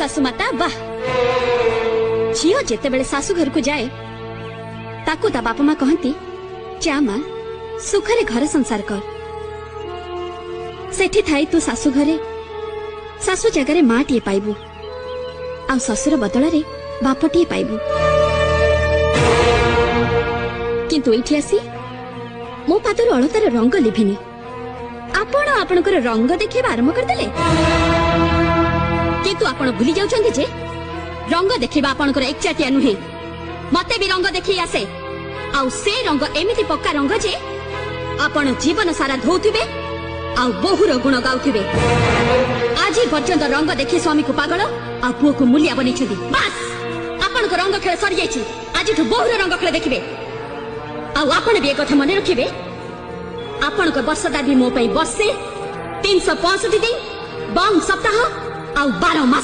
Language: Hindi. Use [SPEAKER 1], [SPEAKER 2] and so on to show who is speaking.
[SPEAKER 1] सासु माता वाह झील जेते बेले सासु घर को जाए ताकू ता बापा माँ कहती जा माँ सुखरे घर संसार कर सेठी थाई तू सासु घरे सासु जगार माँ टीए पाइबू आ ससुर बदल बाप टीए पाइबू किंतु एठी आसी मो पादर अलतार रंग लिभिनी आपण आपणकर रंग देखिबा आरंभ करदेले किंतु आपण भूली जाउछन्ती जे रंग देखिबा आपणकर एकचाटिया नुहे मते भी रंग देखि आसे आउ से रंग एमिति पक्का रंग जे आपण जीवन सारा धोउथिबे आउ बहुर गुण गाउथिबे आज पर्यंत रंग देखि स्वामी को पागल आ पुओ को मूल्य बनिछदी बस आपण को रंग खेल सरी जाइछि आज बहुर रंग खेल देखिबे आउ आपण भी एक कथा मन रखिबे आपण को वर्षदा भी मो पई बसे 365 दिन बंग सप्ताह आउ 12 मास।